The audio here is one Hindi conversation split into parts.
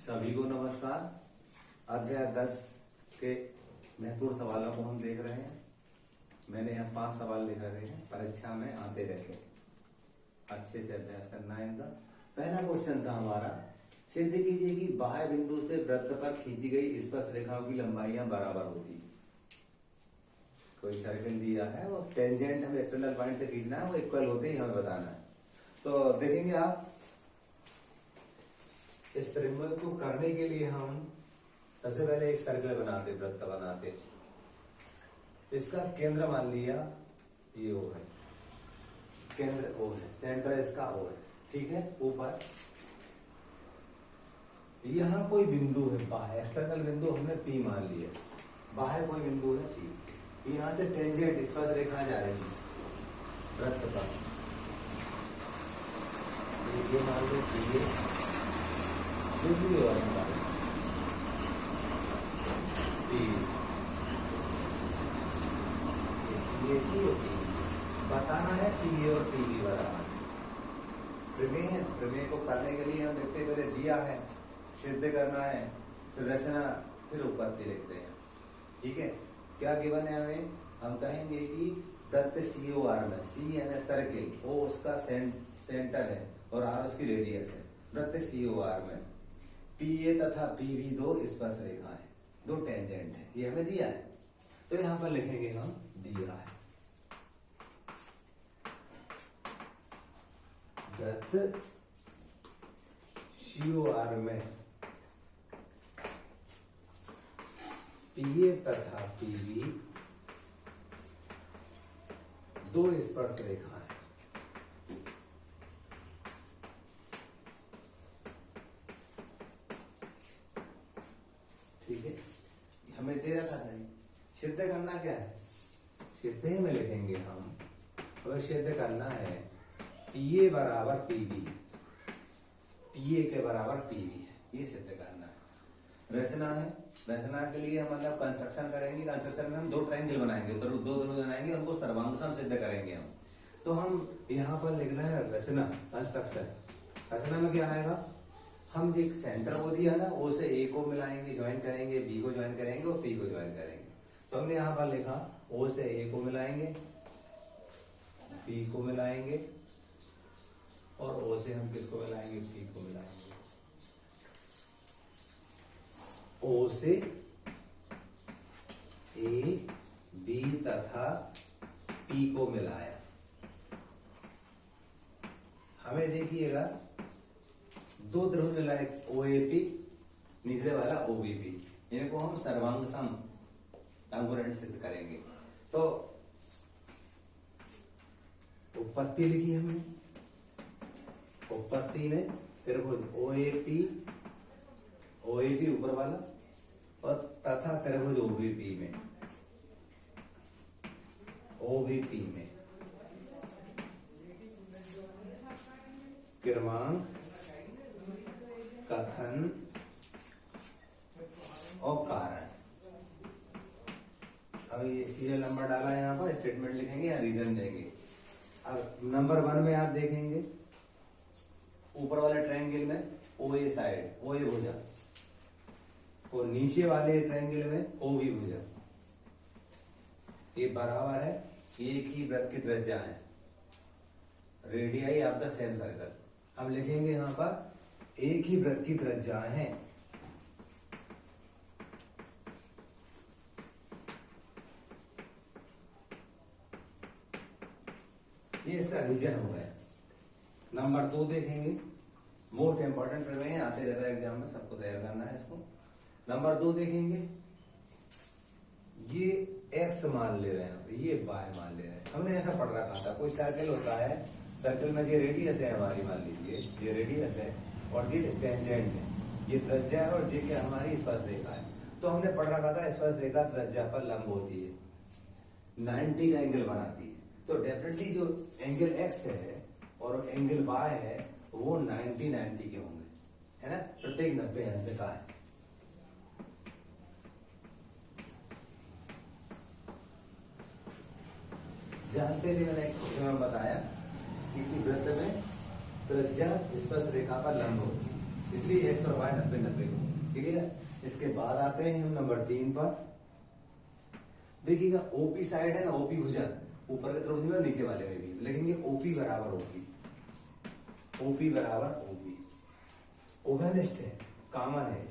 सभी को नमस्कार। अध्याय 10 के महत्वपूर्ण सवालों को हम देख रहे हैं। मैंने यहाँ 5 सवाल लिखे हुए हैं, परीक्षा में आते रहते, अच्छे से अभ्यास करना है इनका। पहला क्वेश्चन था हमारा, सिद्ध कीजिए कि बाह्य बिंदु से वृत्त पर खींची गई स्पर्श रेखाओं की लंबाइयां बराबर होती। कोई सर्कल दिया है और टेंजेंट हमें एक्सटर्नल पॉइंट से खींचना है, वो इक्वल होते ही हमें बताना है। तो देखेंगे आप, इस परिमेय को करने के लिए हम सबसे पहले एक सर्कल बनाते, वृत्त बनाते। इसका केंद्र मान लिया ये ओ है, केंद्र ओ है, सेंटर इसका ओ है, ठीक है। ऊपर यहाँ कोई बिंदु है बाह्य, एक्सटर्नल बिंदु हमने पी मान लिया, बाह्य कोई बिंदु है पी। यहाँ से टेंजेंट स्पर्श रेखा जा रही है वृत्त पर, ये मान लो चाहिए दूसरी ओर बताना है पी और टी की बराबर। प्रमेय को करने के लिए हम लिखते पहले दिया है, सिद्ध करना है, फिर रचना, फिर उत्पत्ति लिखते हैं, ठीक है। क्या गिवन है हमें? हम कहेंगे कि दत्त COR में, सी यानी सर्किल, वो उसका सेंटर है और आर उसकी रेडियस है। दत्त COR में PA तथा PB दो स्पर्श रेखा है, दो टेंजेंट है, ये हमें दिया है। तो यहां पर लिखेंगे हम दिया है दत्त COR में PA तथा PB दो स्पर्श रेखा है। ठीक है, हमें दे रखा था। सिद्ध करना क्या है? सिद्ध ही में लिखेंगे हम, और सिद्ध करना है PA बराबर PB, PA के बराबर PB है, ये सिद्ध करना है। रचना है, रचना के लिए हम मतलब कंस्ट्रक्शन करेंगे। कंस्ट्रक्शन में हम दो ट्रायंगल बनाएंगे, दो बनाएंगे, उनको सर्वांग सिद्ध करेंगे हम। तो हम यहाँ पर लिखना है रचना, कंस्ट्रक्शन। रचना में क्या आएगा? हम जो एक सेंटर वो दिया ना, ओ से ए को मिलाएंगे, ज्वाइन करेंगे, बी को ज्वाइन करेंगे और पी को ज्वाइन करेंगे। तो हमने यहाँ पर लिखा ओ से ए को मिलाएंगे, बी को मिलाएंगे और ओ से हम किसको मिलाएंगे? पी को मिलाएंगे। ओ से ए, बी तथा पी को मिलाया। हमें देखिएगा दो ध्रुव मिलाए, OAP, निचले वाला OBP, इनको हम सर्वांग सम कांग्रुएंट सिद्ध करेंगे। तो उत्पत्ति लिखी हमने, उत्पत्ति में त्रिभुज OAP ऊपर वाला और तथा त्रिभुज OBP में क्रमांक, कथन और कारण। अब ये सीरियल नंबर डाला है, यहाँ पर स्टेटमेंट लिखेंगे या रीजन देंगे। अब नंबर 1 में आप देखेंगे ऊपर वाले ट्रायंगल में OA साइड, OA भुजा, और नीचे वाले ट्रायंगल में OB भुजा, ये बराबर है, एक ही वृत्त की त्रिज्या है, radii of the same circle. हम लिखेंगे यहाँ पर एक ही वृत्त की त्रिज्या है। ये इसका रीजन हो गया। नंबर 2 देखेंगे, मोस्ट इंपॉर्टेंट प्रमेय आते रहता है एग्जाम में, सबको तैयार करना है इसको। नंबर 2 देखेंगे, ये x मान ले रहे हैं, ये y मान ले रहे हैं। हमने ऐसा पढ़ रखा था, कोई सर्कल होता है, सर्कल में ये रेडियस है हमारी, मान लीजिए ये रेडियस है और ये टेंजेंट है, ये त्रिज्या है और ये क्या हमारी स्पर्श रेखा है। तो हमने पढ़ रखा था स्पर्श रेखा त्रिज्या पर लंब होती है, 90 का एंगल बनाती है। तो डेफिनेटली जो एंगल x है और एंगल y है वो 90 के होंगे, है ना। प्रत्येक 90 ऐसे का है। जानते थे, मैंने एक क्वेश्चन में बताया, किसी वृत्त में त्रिज्या स्पर्श रेखा पर लंब होती है, इसलिए एक्स और वाई 90-90 को। ठीक है, इसके बाद आते हैं हम नंबर 3 पर। देखिएगा ओपी साइड है ना, ओपी भुजन ऊपर की तरफ भी और नीचे वाले में भी लिखेंगे ओपी बराबर ओपी, ओपी बराबर ओपी। ओवेनिस्ट है, कॉमन है,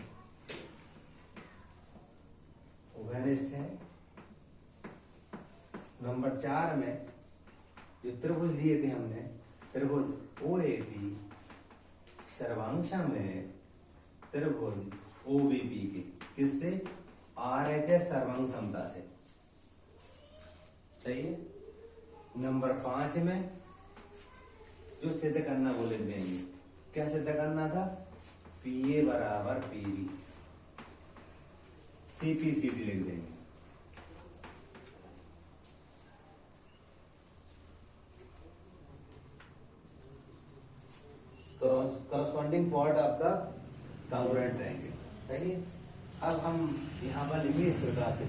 ओवेनिस्ट है। नंबर 4 में जो त्रिभुज लिए थे हमने, त्रिभुज ओ ए पी सर्वांशा में त्रिभुज ओ बी पी के किससे, आर एच एस सर्वांग समता से। सही है। नंबर 5 में जो सिद्ध करना वो लिख देंगे। क्या सिद्ध करना था, पी ए बराबर P B, C P C D लिख देंगे। Corresponding point of the congruent triangle. सही है। अब हम यहां पर लिखेंगे इस प्रकार से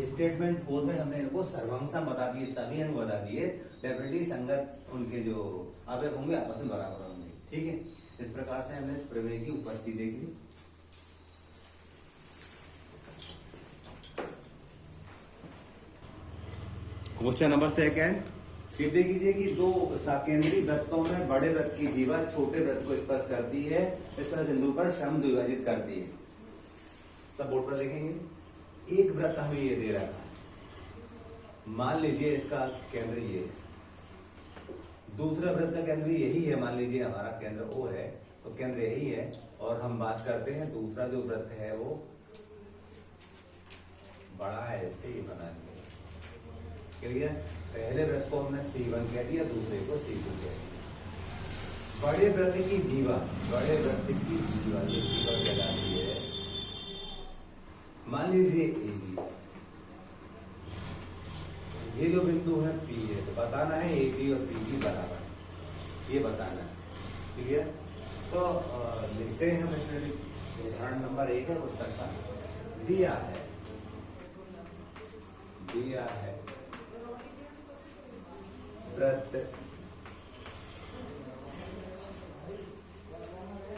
स्टेटमेंट 4 में हमने इनको सर्वांशा बता दिए, सभी अंग बता दिए, डेफिनेटली संगत उनके जो अवयव होंगे आपस में बराबर होंगे। ठीक है, इस प्रकार से हमने इस प्रमेय की उपपत्ति देख ली। क्वेश्चन नंबर 2 सिद्ध कीजिए कि दो सकेंद्री वृत्तों में बड़े वृत्त की जीवा छोटे वृत्त को स्पर्श करती है, इस बिंदु पर सम द्विभाजित करती है। सब बोर्ड पर देखेंगे। एक वृत्त हमें ये दे रहा था, मान लीजिए इसका केंद्र ये है, दूसरा वृत्त का केंद्र यही है, मान लीजिए हमारा केंद्र O है तो केंद्र यही है, और हम बात करते हैं दूसरा जो वृत्त है वो बड़ा है, ऐसे ही बना लिया। क्लियर। पहले वृत्त को हमने C1 कह दिया, दूसरे को C2 कह दिया। बड़े वृत्त की जीवा, बड़े वृत्त की जीवा ये जीवा कहलाती है, मान लीजिए AB, ये जो बिंदु है P है, तो बताना है AB और PB बराबर, ये बताना है। क्लियर। तो लिखते हैं हम इसमें उदाहरण नंबर 1 है पुस्तक का, दिया है वृत्त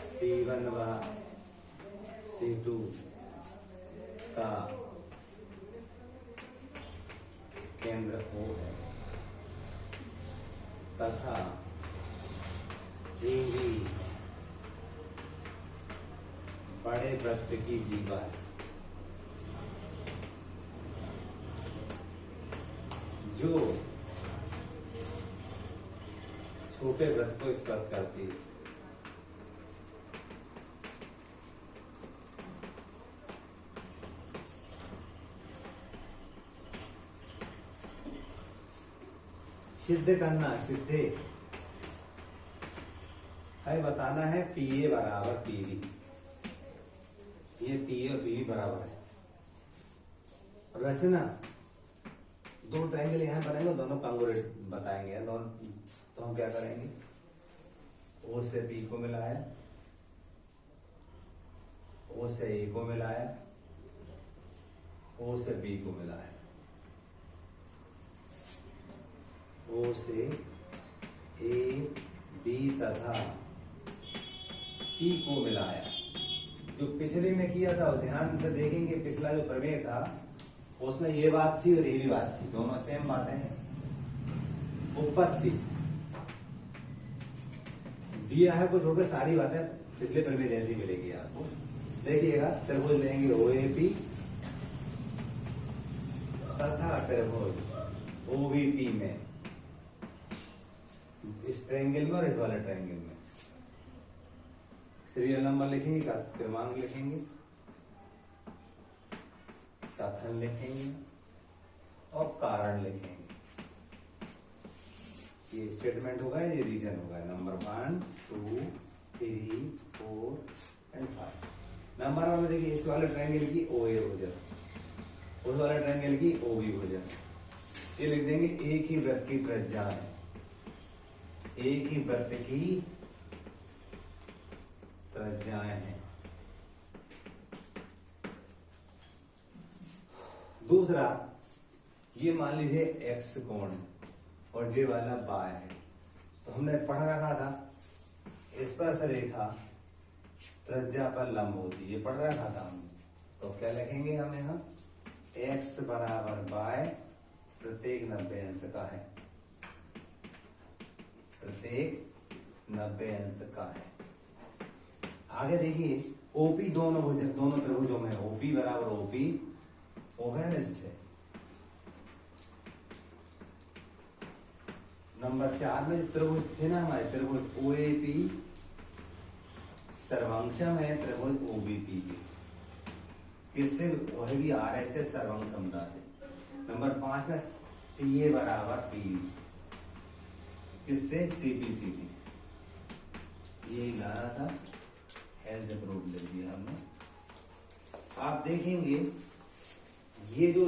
C1 व C2 का केंद्र O है तथा AB बड़े वृत्त की जीवा है, जो छोटे वृत्त को स्पर्श करती है। सिद्ध करना, सिद्धे है, बताना है पी ए बराबर पी बी, ये पी ए और पी बी बराबर है। रचना, दो ट्रायंगल यहां बनेंगे, दोनों कांग्रुएंट बताएंगे दोनों। तो हम क्या करेंगे, O से P को मिलाया, O से A को मिलाया, O से B को मिलाया, O से A B तथा P को मिलाया। जो पिछले में किया था ध्यान से देखेंगे, पिछला जो प्रमेय था उसमें ये बात थी और ये भी बात थी, दोनों सेम बातें हैं। उपपत्ति दिया है कुछ होकर, सारी बातें पिछले प्रमेय जैसी मिलेगी आपको। देखिएगा, त्रिभुज लेंगे OAP तथा त्रिभुज OBP में, इस ट्रायंगल में और इस वाले ट्रायंगल में सीरियल नंबर लिखेंगे, क्रमांक लिखेंगे, कथन लिखेंगे और कारण लिखेंगे। ये स्टेटमेंट होगा, ये रीजन होगा, नंबर 1 2 3 4 एंड 5। नंबर 1 में देखिए, इस वाले ट्रायंगल की OA भुजन, उस वाले ट्रायंगल की OB भुजन। ये लिख देंगे एक ही वृत्त की त्रिज्या है, एक ही वृत्त की त्रिज्याएं हैं। दूसरा, ये मान लीजिए X कोण और ये वाला Y है, तो हमने पढ़ रखा था स्पर्श रेखा त्रिज्या पर लंब होती, ये पढ़ रखा था हमने। तो क्या लिखेंगे हम यहाँ, x बराबर y प्रत्येक 90 अंश का है, प्रत्येक 90 अंश का है। आगे देखिए OP दोनों त्रिभुजों में OP बराबर OP ओवेनिस्ट है। नंबर 4 में त्रिभुज थे ना हमारे, त्रिभुज OAP सर्वांशम है त्रिभुज OBP के, किससे, वह भी RHS सर्वांग समता से। नंबर 5 में PA बराबर PB, किससे, CPCD से। यही लाना था, एज ए प्रूफ ले दिया हमने। आप देखेंगे ये जो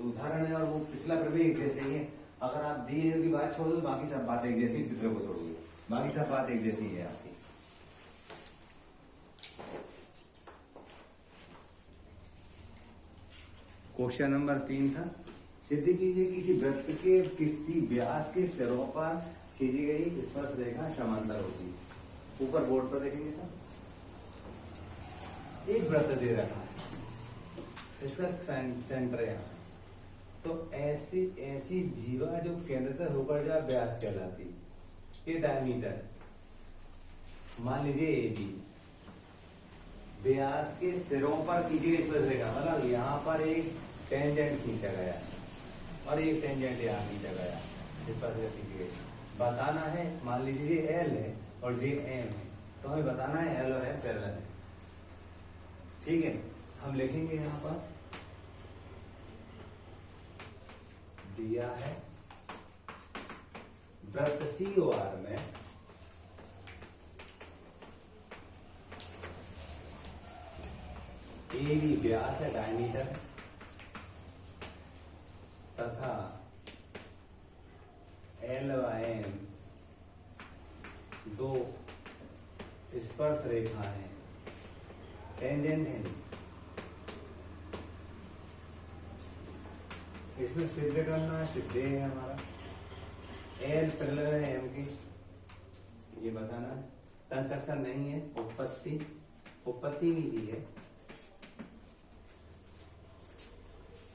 उदाहरण है और वो पिछला प्रवेग जैसे ही है। अगर आप दिए की बात छोड़ दो, बाकी सब बात एक जैसी, चित्र को छोड़ोगे बाकी सब बात एक जैसी है आपकी। क्वेश्चन नंबर 3 था, सिद्ध कीजिए किसी वृत्त के किसी व्यास के सिरों पर खींची गई स्पर्श रेखा समांतर होती है। ऊपर बोर्ड पर देखेंगे तो एक वृत्त दे रखा है, इसका सेंटर यहाँ, तो ऐसी जीवा जो केंद्र से होकर जा व्यास कहलाती, ये डायमीटर मान लीजिए AB, व्यास के सिरों पर खींची गई स्पर्श रेखा, मतलब यहाँ पर एक टेंजेंट खींचा गया और एक टेंजेंट यहाँ खींचा गया, स्पर्श रेखा खींची गई। बताना है, मान लीजिए L है और J M है, तो हमें बताना है L और M पैरेलल है। ठीक है, हम लिखेंगे यहाँ पर दिया है वृत्त COR में AB व्यास है, डायमीटर तथा L व M दो स्पर्श रेखा है, टेंजेंट है। इसमें सिद्ध करना, सिद्ध है हमारा L पैरेलल है M के, ये बताना है। कंस्ट्रक्शन नहीं है, उत्पत्ति भी दी है।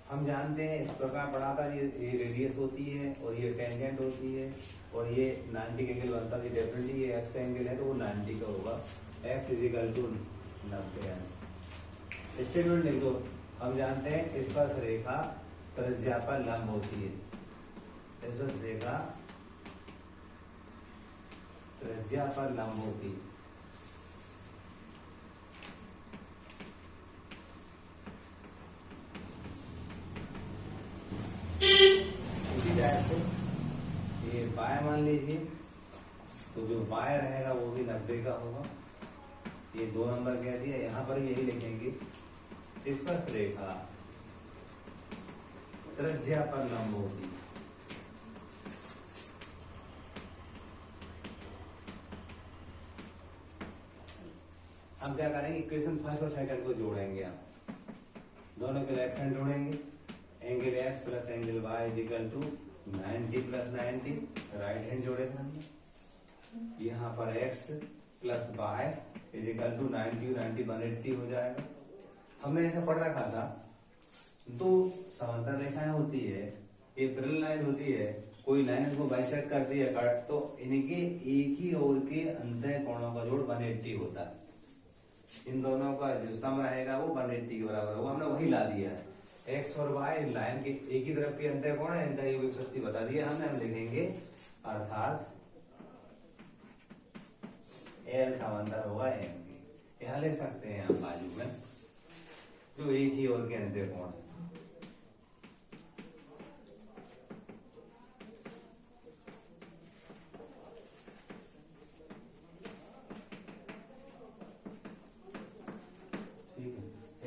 हम जानते हैं इस प्रकार पढ़ा था, ये रेडियस होती है और ये टेंजेंट होती है और ये 90 के एंगल बनता है। डेफिनेटली ये x एंगल है तो वो 90 का होगा, x इजिकल टू 90 अंश। स्टेटमेंट लिख दो, हम जानते हैं स्पर्श रेखा त्रिज्या पर लंब होती है, स्पर्श रेखा त्रिज्या पर लंब होती है। इसी टाइप से ये y मान लीजिए, तो जो y रहेगा वो भी 90 का होगा। ये 2 नंबर कह दिया, यहाँ पर यही लिखेंगे स्पर्श रेखा त्रिज्या पर लंब होती है। हम क्या करेंगे, इक्वेशन फर्स्ट और सेकंड को जोड़ेंगे, आप दोनों के लेफ्ट हैंड जोड़ेंगे, angle x plus angle y is equal to 90 plus 90, right hand जोड़े थे हमने। यहाँ पर x plus y is equal to 90 180 हो जाएगा। हमने ऐसा पढ़ रखा था, दो समांतर रेखाएं होती है, एक पैरेलल लाइन होती है, कोई लाइन को बाइसेक्ट करती है कट, तो इनके एक ही ओर के अंतः कोणों का जोड़ 180 होता है। इन दोनों का जो सम रहेगा वो 180 के बराबर होगा। हमने वही ला दिया है, x और y लाइन के एक ही तरफ के अंतः कोण है, इनका योग 180 बता दिया हमने। हम लिखेंगे अर्थात L समांतर होगा M के। यहाँ ले सकते हैं आप बाजू में जो एक ही ओर के अंतः कोण है।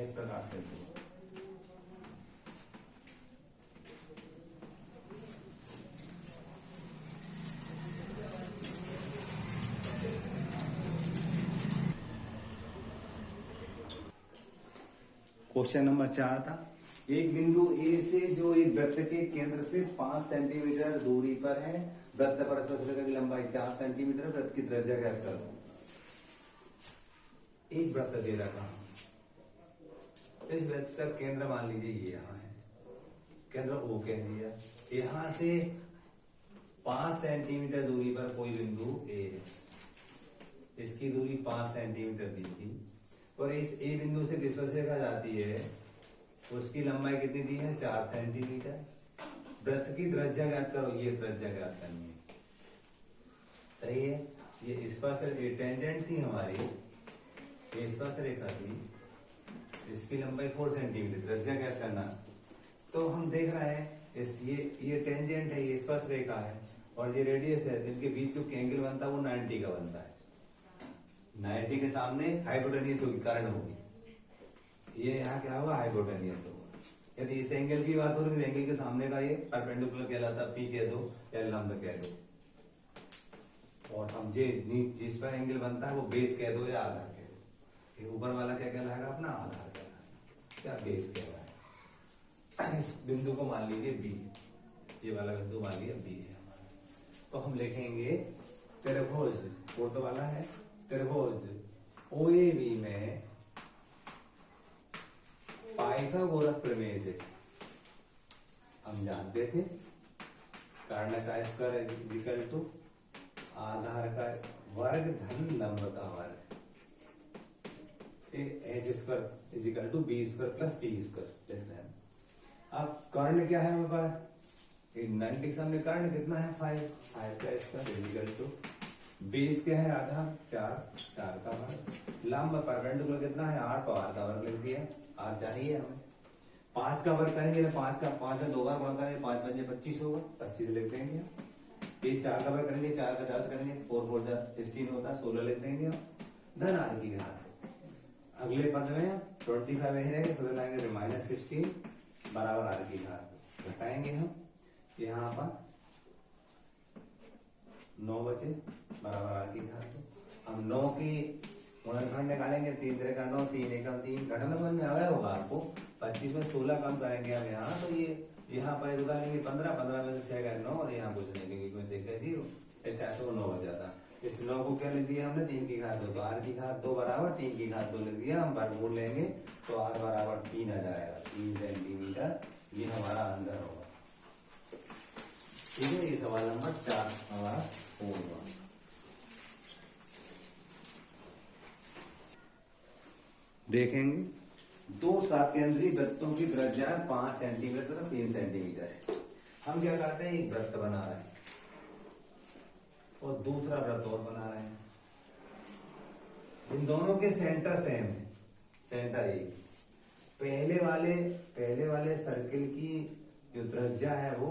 इस प्रकार से क्वेश्चन नंबर 4 था, एक बिंदु A से जो एक वृत्त के केंद्र से 5 सेंटीमीटर दूरी पर है, वृत्त परस्पर रेखा की लंबाई 4 सेंटीमीटर, वृत्त की त्रिज्या ज्ञात करो। एक वृत्त दे रखा, इस वृत्त का केंद्र मान लीजिए ये यहाँ है, केंद्र O कह दिया। यहाँ से 5 सेंटीमीटर दूरी पर कोई बिंदु A है, इसकी दूरी 5 सेंटीमीटर दी थी, और इस A बिंदु से किस पर रेखा जाती है, उसकी लंबाई कितनी दी है, 4 सेंटीमीटर। वृत्त की त्रिज्या ज्ञात करो, ये त्रिज्या ज्ञात करनी है, सही है। ये स्पर्श टेंजेंट थी हमारी, ये स्पर्श रेखा थी, इसकी लंबाई 4 सेंटीमीटर, त्रिज्या ज्ञात करना। तो हम देख रहे हैं ये टेंजेंट है, ये स्पर्श रेखा है, और ये रेडियस है, इनके बीच जो एंगल बनता है वो 90 का बनता है। 90 के सामने हाइपोटेन्यूस होगी, कर्ण होगी, ये यहाँ क्या होगा, हाइपोटेन्यूस होगा। यदि इस एंगल की बात हो रही है, एंगल के सामने का ये परपेंडिकुलर कहलाता है, P कह दो या लंब कह दो, और हम जिस पर एंगल बनता है वो बेस कह दो या आधार कह दो। ये ऊपर वाला क्या कहलाएगा, अपना आधार कहलाएगा, क्या बेस कहलाएगा। इस बिंदु को मान लीजिए B, ये वाला बिंदु मान लीजिए B है हमारा। तो हम लिखेंगे त्रिभुज, फोर्थ वाला है त्रिभुज OAB में पाइथागोरस प्रमेय से हम जानते थे कर्ण का स्क्वायर इक्वल टू आधार का वर्ग धन लंब का वर्ग, H square is equal to B square plus P square. अब कर्ण क्या है हमारे पास, 90 के सामने कर्ण कितना है, 5 का square is equal to base क्या है, आधार 4 का वर्ग, लंब परपेंडिकुलर कितना है, 8, तो 8 का वर्ग लिख दिया। R चाहिए हमें, 5 का वर्ग करेंगे, 5 है 2 बार गुणा करेंगे, 5 5 25 होगा, 25 लिख देंगे। ये 4 का वर्ग करेंगे, 4 का 4 से करेंगे, 4 4 16 होता है, 16 लिख देंगे। धन R की घात, अगले पद में 25 रहेंगे, तो लाएंगे -16 बराबर R की घात, घटाएंगे हम, यहाँ पर 9 बचे बराबर R की घात। हम 9 की गुणनखंड निकालेंगे, 3 3 का 9, 3 1 3, घटना समझ में आ गया होगा आपको। 25 में 16 कम करेंगे हम यहाँ, तो ये यहाँ पर निकालेंगे 15, 15 में से 6 गए 9, और यहाँ कुछ नहीं लेंगे, इसमें से 0, 9 हो जाता। इस 9 को क्या लिख दिया हमने, 3 की घात 2, तो R की घात 2 बराबर 3 की घात 2 लिख दिया। हम वर्गमूल लेंगे तो R बराबर 3 आ जाएगा, 3 सेंटीमीटर, ये हमारा आंसर होगा। ठीक है, ये सवाल नंबर 4 हमारा होगा। देखेंगे, 2 साकेंद्री वृत्तों की त्रिज्या 5 सेंटीमीटर तथा 3 सेंटीमीटर है। हम क्या करते हैं, एक वृत्त बना रहे हैं और दूसरा वृत्त और बना रहे हैं, इन दोनों के सेंटर सेम है, सेंटर एक। पहले वाले सर्किल की जो त्रिज्या है वो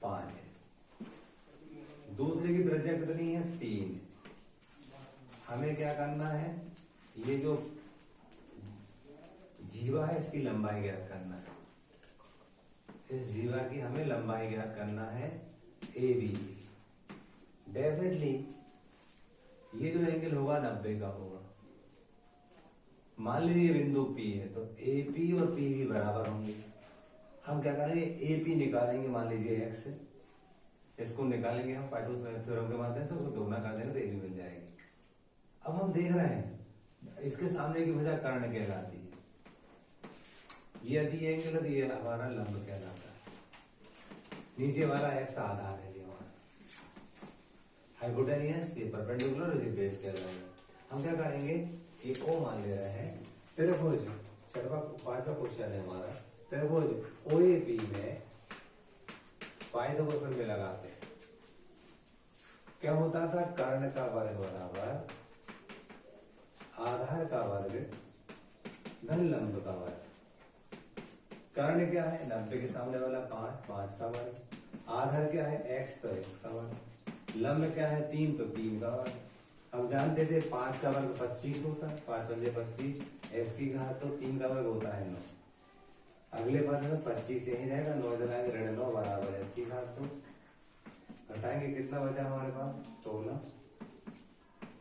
5 है, दूसरे की त्रिज्या कितनी है, 3। हमें क्या करना है, ये जो जीवा है इसकी लंबाई ज्ञात करना है, इस जीवा की हमें लंबाई ज्ञात करना है AB। डेफिनेटली ये जो एंगल होगा 90 का होगा। मान लीजिए बिंदु P है, तो AP और PB बराबर होंगे। हम क्या करेंगे, AP निकालेंगे, मान लीजिए x से, इसको निकालेंगे हम पाइथागोरस थ्योरम के माध्यम से, उसको दोगुना कर देंगे तो AB मिल जाएगी। अब हम देख रहे हैं इसके सामने की भुजा कर्ण कहलाती है, ये यदि एंगल है तो ये हमारा लंब कहलाता है, नीचे वाला x आधार है, ये हमारा हाइपोटेन्यूस, ये परपेंडिकुलर, ये बेस कहलाएगा। हम क्या करेंगे, ये O मान ले रहे हैं, त्रिभुज 5वां क्वेश्चन है हमारा, त्रिभुज OAP में पाइथागोरस प्रमेय लगाते हैं। क्या होता था, कर्ण का वर्ग बराबर आधार का वर्ग धन लंब का वर्ग। कर्ण क्या है, 90 के सामने वाला 5, 5 का वर्ग। आधार क्या है, x, तो x का वर्ग। लंब क्या है, 3, तो 3 का वर्ग। हम जानते थे 5 का वर्ग 25 होता है, 5 पंजे 25, x की घात तो 3 का वर्ग होता है 9। अगले पद में 25 यही रहेगा, 9 जलाएंगे, ऋण 9 बराबर x की घात तो, घटाएंगे कितना बचा हमारे पास, 16,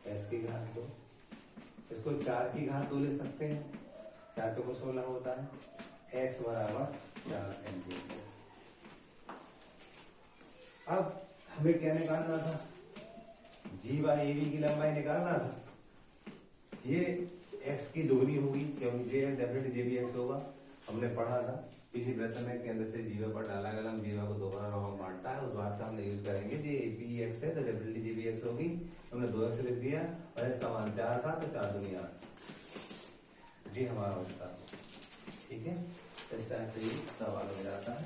x की घात तो, इसको 4 की घात 2 ले सकते हैं, 4 को 16 होता है, x बराबर 4 सेंटीमीटर। अब हमें क्या निकालना था, जी बाई ए बी की लंबाई निकालना था। ये एक्स की दोगुनी होगी क्योंकि जे डेफिनेटली जे भी एक्स होगा, हमने पढ़ा था किसी वृत्त में केंद्र से जीवा पर डाला गया जीवा को दो बार बांटता है, उस बात का हमने यूज करेंगे। जे पी एक्स है तो डेफिनेटली जे भी एक्स होगी, हमने 2x लिख दिया और इसका मान 4 था तो 4 दूनी 8, जी हमारा उत्तर। ठीक है, इस टाइप से सवाल हो जाता है।